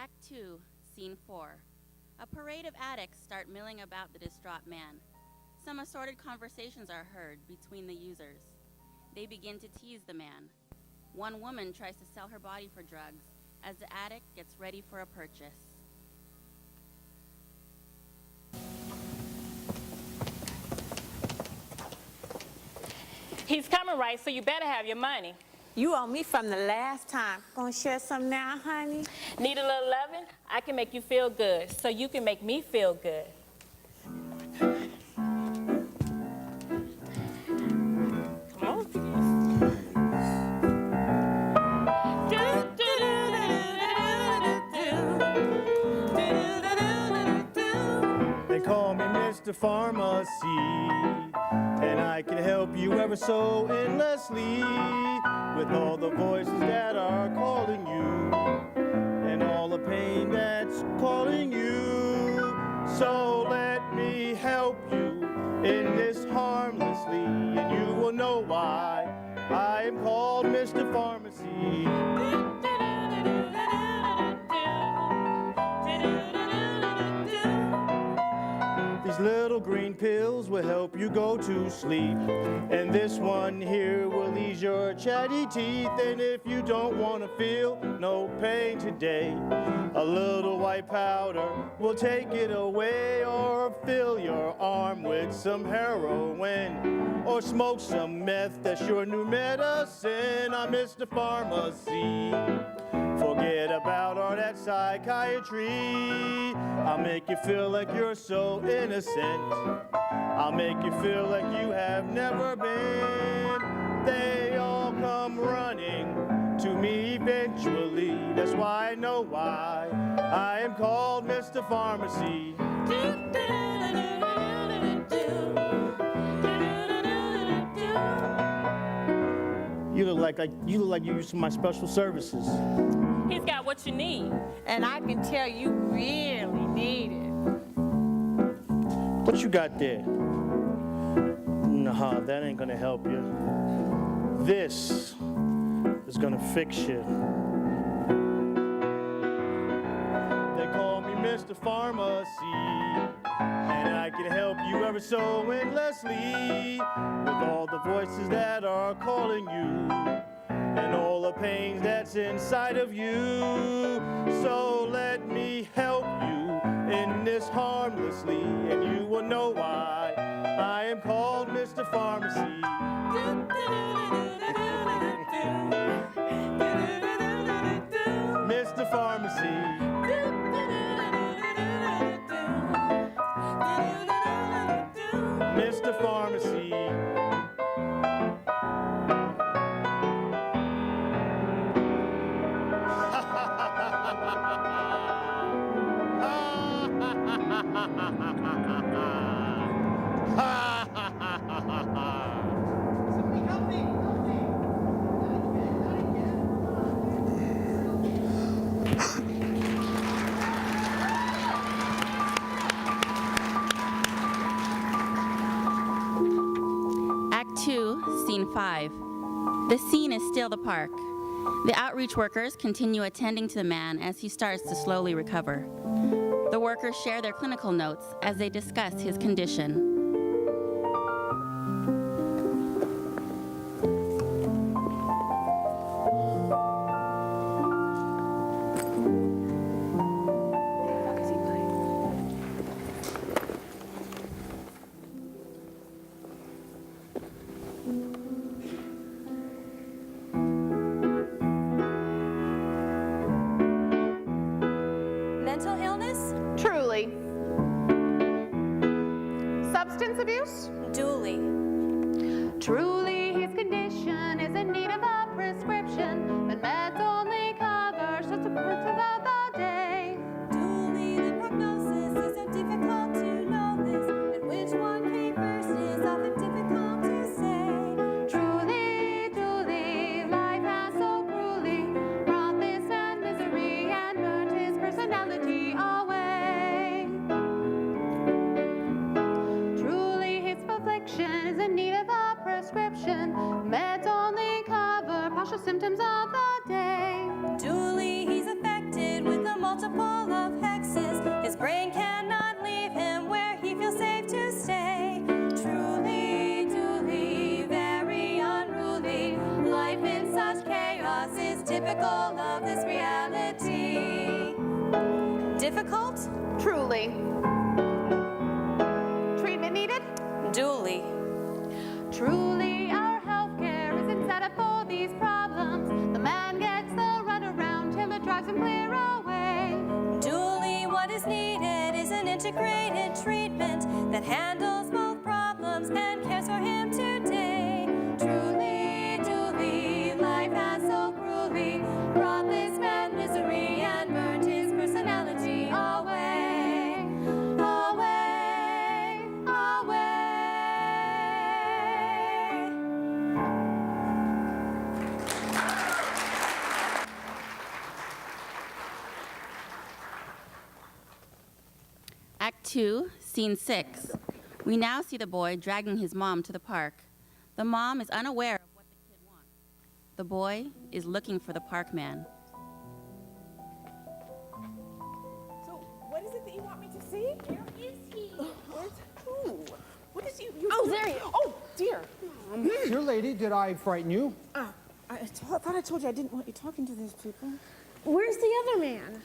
Act 2, Scene 4. A parade of addicts start milling about the distraught man. Some assorted conversations are heard between the users. They begin to tease the man. One woman tries to sell her body for drugs as the addict gets ready for a purchase. He's coming, right? So you better have your money. You owe me from the last time. Gonna share some now, honey? Need a little loving? I can make you feel good, so you can make me feel good. Come on. They call me Mr. Pharmacy, and I can help you ever so endlessly with all the voices that are calling you and all the pain that's calling you. So let me help you in this harmlessly, and you will know why I am called Mr. Pharmacy. These little green pills will help you go to sleep, and this one here will ease your chatty teeth. And if you don't want to feel no pain today, a little white powder will take it away. Or fill your arm with some heroin, or smoke some meth, that's your new medicine. I'm Mr. Pharmacy. Forget about all that psychiatry. I'll make you feel like you're so innocent. I'll make you feel like you have never been. They all come running to me eventually. That's why I know why I am called Mr. Pharmacy. You look like you use some of my special services. He's got what you need. And I can tell you really need it. What you got there? Nah, that ain't gonna help you. This is gonna fix you. They call me Mr. Pharmacy, and I can help you ever so endlessly with all the voices that are calling you and all the pains that's inside of you. So let me help you in this harmlessly, and you will know why I am called Mr. Pharmacy. Mr. Pharmacy. Mr. Pharmacy. Act 2, Scene 5. The scene is still the park. The outreach workers continue attending to the man as he starts to slowly recover. The workers share their clinical notes as they discuss his condition. Mental illness? Truly. Substance abuse? Duly. Truly, his condition is in need of a prescription, but meds only cover just a portion of the day. Duly, the prognosis is so difficult to know this, and which one came first is often difficult to say. Truly, truly, life has so cruelly brought this man misery and burnt his personality away. Truly, his affliction is in need of a prescription. Meds only cover partial symptoms of the day. Duly, he's affected with a multiple of hexes. His brain cannot leave him where he feels safe to stay. Truly, duly, very unruly. Life in such chaos is typical of this reality. Difficult? Truly. Treatment needed? Duly. Truly, our healthcare isn't set up for these problems. The man gets the runaround till it drives him clear away. Duly, what is needed is an integrated treatment that handles both problems and cares for him today. Truly, duly, life has so cruelly brought this man misery and burnt his personality away, away, away. Act 2, Scene 6. We now see the boy dragging his mom to the park. The mom is unaware of what the kid wants. The boy is looking for the park man. So, what is it that you want me to see? Where is he? Where's who? What is you? Oh, there he is. Oh, dear. Dear lady, did I frighten you? I thought I told you I didn't want you talking to these people. Where's the other man?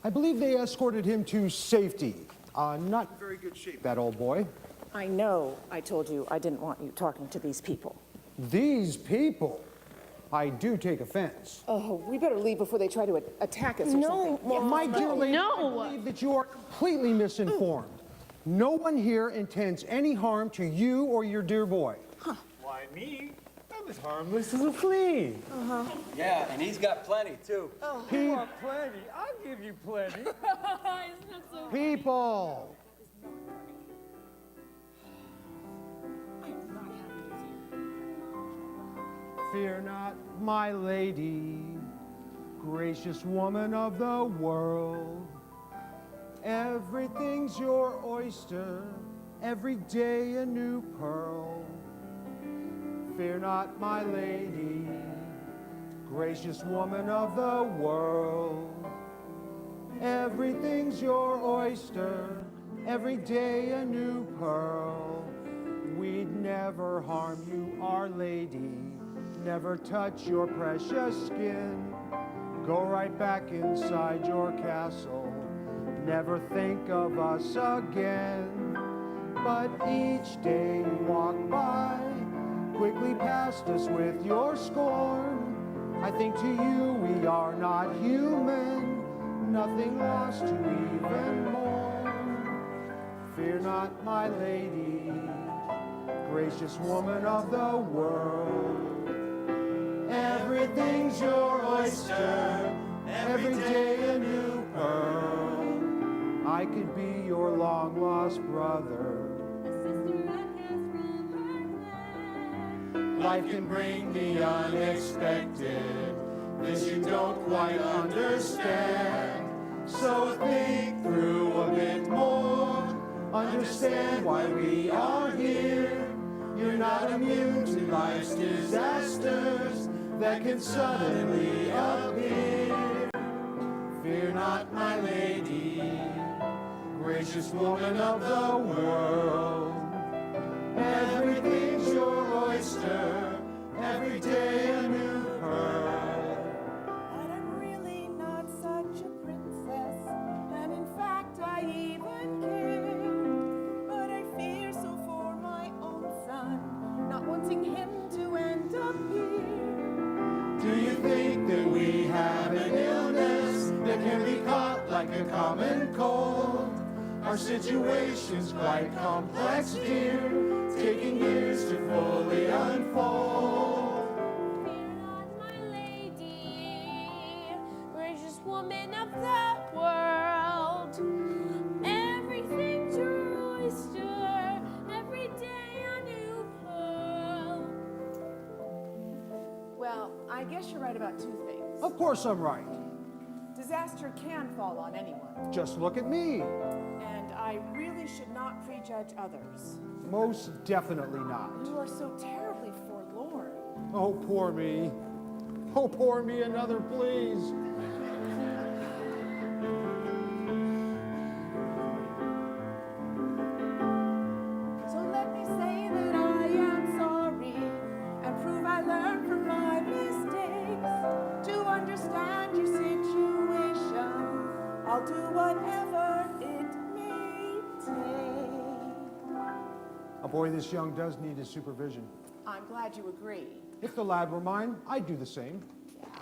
I believe they escorted him to safety. Not in very good shape, that old boy. I know I told you I didn't want you talking to these people. These people? I do take offense. Oh, we better leave before they try to attack us or something. Mom. My dear lady, No. I believe that you are completely misinformed. No one here intends any harm to you or your dear boy. Why me? I'm as harmless as a flea. Yeah, and he's got plenty, too. You want plenty? I'll give you plenty. People! Fear not, my lady, gracious woman of the world. Everything's your oyster, every day a new pearl. Fear not, my lady, gracious woman of the world. Everything's your oyster, every day a new pearl. We'd never harm you, Our Lady, never touch your precious skin. Go right back inside your castle, never think of us again. But each day you walk by, quickly past us with your scorn. I think to you we are not human, nothing lost to even mourn. Fear not, my lady, gracious woman of the world. Everything's your oyster, every day a new pearl. I could be your long-lost brother. Life can bring the unexpected, this you don't quite understand. So think through a bit more, understand why we are here. You're not immune to life's disasters that can suddenly appear. Fear not, my lady, gracious woman of the world. Everything's your oyster, every day a new pearl. But I'm really not such a princess, and in fact I even care. But I fear so for my own son, not wanting him to end up here. Do you think that we have an illness that can be caught like a common cold. Our situation's quite complex, dear, taking years to fully unfold. Fear not, my lady, gracious woman of the world. Everything to oyster, every day a new pearl. Well, I guess you're right about two things. Of course I'm right. Disaster can fall on anyone, Just look at me. and I really should not prejudge others. Most definitely not. You are so terribly forlorn. Oh, poor me. Oh, pour me another, please. So let me say that I am sorry and prove I learned from my mistakes. To understand your situation, I'll do whatever it may take. A boy this young does need his supervision. I'm glad you agree. If the lad were mine, I'd do the same.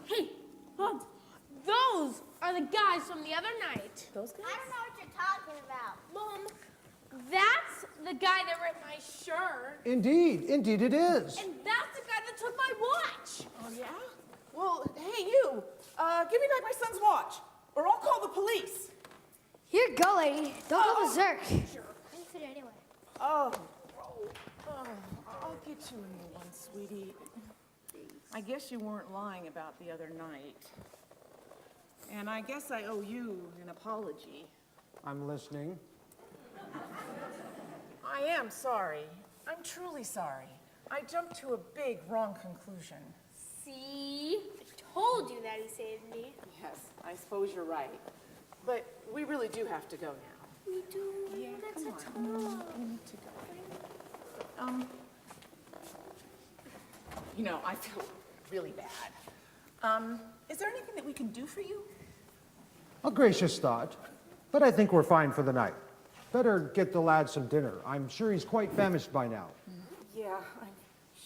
Hey, Hans, those are the guys from the other night. Those guys? I don't know what you're talking about. Mom, that's the guy that ripped my shirt. Indeed it is. And that's the guy that took my watch. Oh, yeah? Well, hey, you. Give me back my son's watch, or I'll call the police. Here you go, lady. Don't go berserk. Sure. I didn't fit it anyway. Oh, I'll get you a new one, sweetie. I guess you weren't lying about the other night. And I guess I owe you an apology. I'm listening. I am sorry. I'm truly sorry. I jumped to a big wrong conclusion. See? I told you that he saved me. Yes, I suppose you're right. But we really do have to go now. We do. Yeah, That's come a on. total. We need to go. You know, I feel really bad. Is there anything that we can do for you? A gracious thought, but I think we're fine for the night. Better get the lad some dinner. I'm sure he's quite famished by now. Yeah, I'm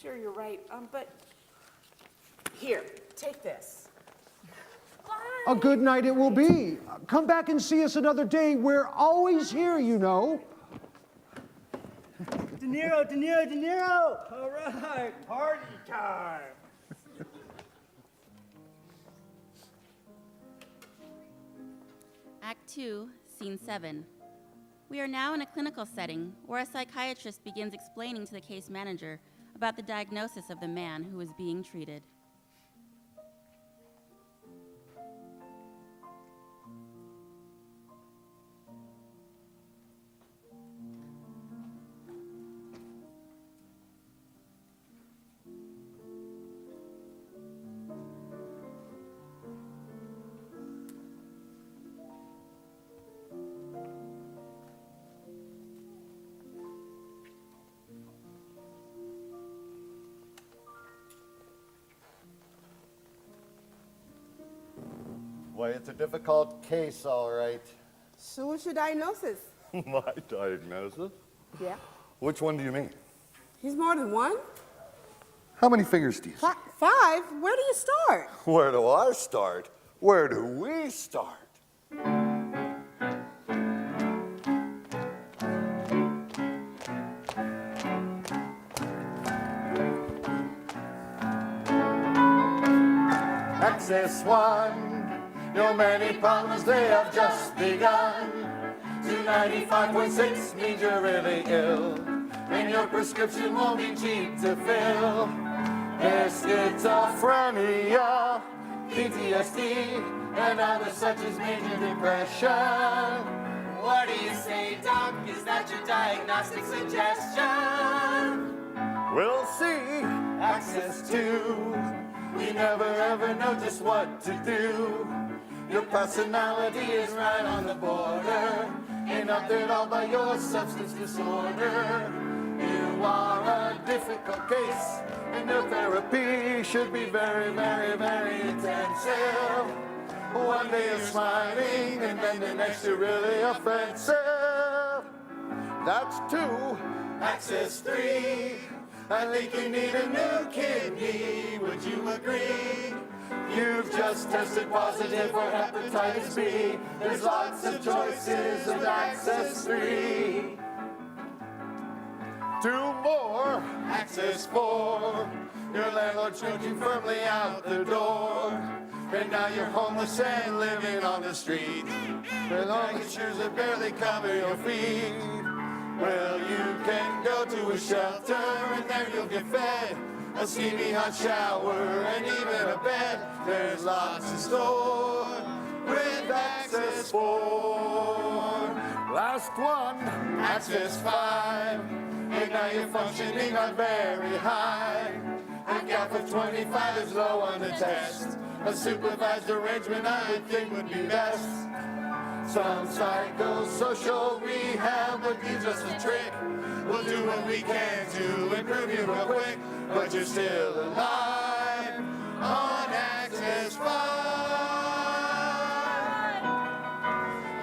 sure you're right. But here, take this. A good night it will be. Come back and see us another day. We're always here, you know. De Niro, De Niro, De Niro! All right, party time! Act 2, Scene 7. We are now in a clinical setting where a psychiatrist begins explaining to the case manager about the diagnosis of the man who is being treated. Why, it's a difficult case, all right. So what's your diagnosis? My diagnosis? Yeah. Which one do you mean? He's more than one? How many fingers do you see? Five? Where do you start? Where do I start? Where do we start? Axis 1, your many problems, they have just begun. 295.6 means you're really ill, and your prescription won't be cheap to fill. There's schizophrenia, PTSD, and others such as major depression. What do you say, Doc? Is that your diagnostic suggestion? We'll see. Access 2. We never ever know just what to do. Your personality is right on the border, ain't altered all by your substance disorder. You are a difficult case, and your therapy should be very, very, very intensive. One day you're smiling, and then the next you're really offensive. That's 2. Axis 3. I think you need a new kidney, would you agree? You've just tested positive for hepatitis B. There's lots of choices and access free. 2 more, access 4. Your landlord choked you firmly out the door. And now you're homeless and living on the street. With only shoes that barely cover your feet. Well, you can go to a shelter and there you'll get fed. A steamy hot shower and even a bed. There's lots in store with Access 4. Last one, Access 5. And now you're functioning on very high. A gap of 25 is low on the test. A supervised arrangement I would think would be best. Some psychosocial rehab would be just a trick. We'll do what we can to improve you real quick. But you're still alive on Access 5.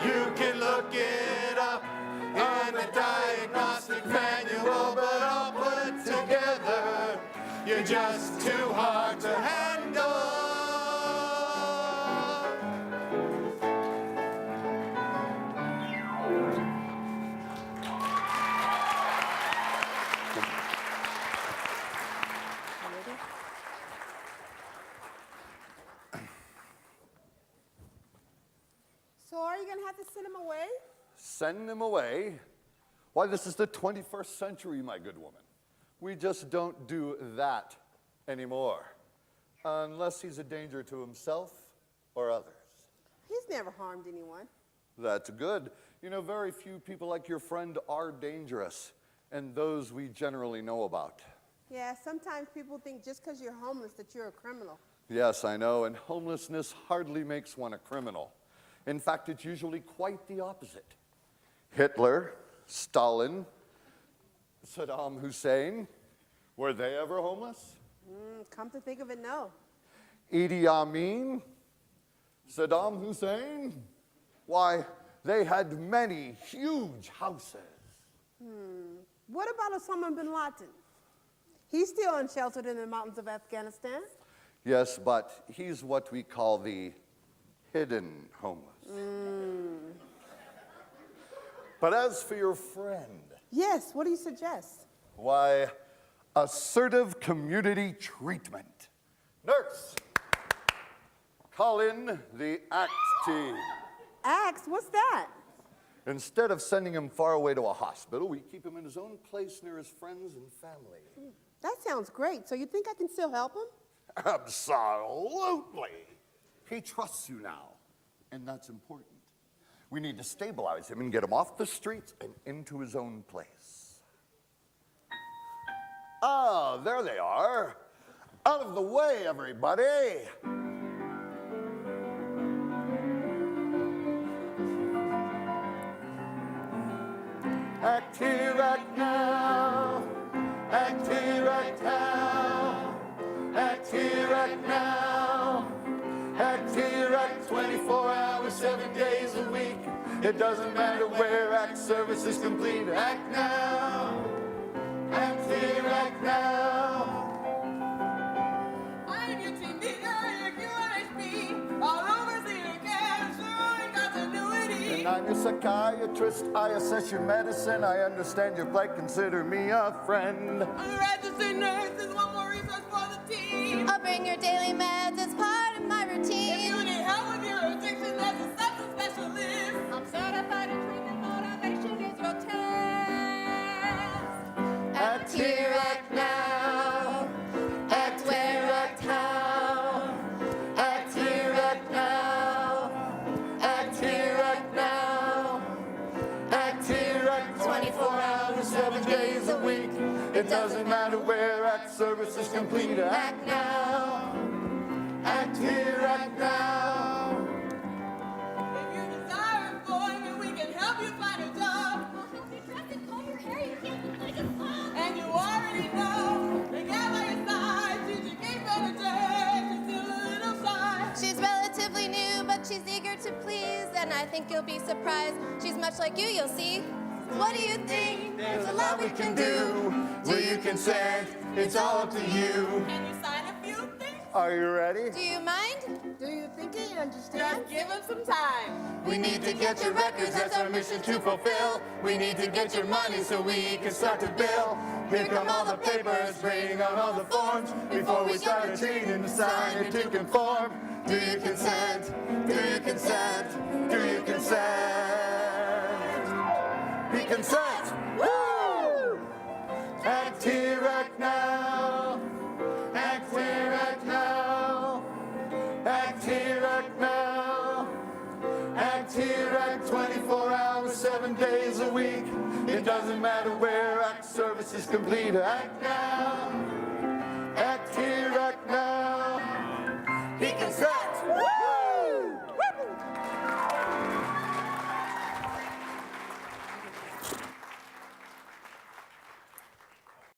You can look it up in the diagnostic manual, but all put together, you're just too hard to handle. So are you gonna have to send him away? Send him away? Why, this is the 21st century, my good woman. We just don't do that anymore. Unless he's a danger to himself or others. He's never harmed anyone. That's good. You know, very few people like your friend are dangerous, and those we generally know about. Yeah, sometimes people think just because you're homeless that you're a criminal. Yes, I know, and homelessness hardly makes one a criminal. In fact, it's usually quite the opposite. Hitler, Stalin, Saddam Hussein, were they ever homeless? Come to think of it, no. Idi Amin, Saddam Hussein, why, they had many huge houses. What about Osama bin Laden? He's still unsheltered in the mountains of Afghanistan. Yes, but he's what we call the hidden homeless. But as for your friend, Yes, what do you suggest? why, assertive community treatment. Nurse, call in the ACT team. Axe, what's that? Instead of sending him far away to a hospital, we keep him in his own place near his friends and family. That sounds great. So you think I can still help him? Absolutely. He trusts you now, and that's important. We need to stabilize him and get him off the streets and into his own place. Ah, there they are. Out of the way, everybody. Act here, act now. Act here, act now. Act here, act now. Act here, act 24 hours, 7 days a week. It doesn't matter where, act service is complete. Act now. Act here, act now. I am your team leader, your QRHP, all overseer, cash, assuring continuity. And I'm your psychiatrist. I assess your medicine. I understand your plight. Consider me a friend. A registered nurse is one more resource for the team. I'll bring your daily meds as part of my If routine. you need help with your addiction, there's a substance specialist. I'm certified in treatment, motivation is your test. Act here, act now. Act where, act how. Act here, act now. Act here, act now. Act here, act 24 hours, 7 days a week. It doesn't matter where, act service is complete. Act now. Act here, act now. If you desire employment, we can help you find a job. We'll help you dress and comb your hair. You can't look like a slob. And you already know the gal by your side, Gigi Kate Benedict, she's still a little shy. She's relatively new, but she's eager to please, and I think you'll be surprised. She's much like you'll see. What do you think? There's a lot we can do. Will you consent? It's all up to you. Can you sign a few things Are you ready? Do you mind? Do you think he understands? Just give him some time. We need to get your records, that's our mission to fulfill. We need to get your money so we can start to bill. Here come all the papers, bring on all the forms. Before we start a treat and sign it to conform. Do you consent? Do you consent? Do you consent? We consent! Woo! Act here, act now. Act here, act now. Act here, act now. Act here, act 24 hours, 7 days a week. It doesn't matter where, act service is complete. Act now. Act here, act now. He can say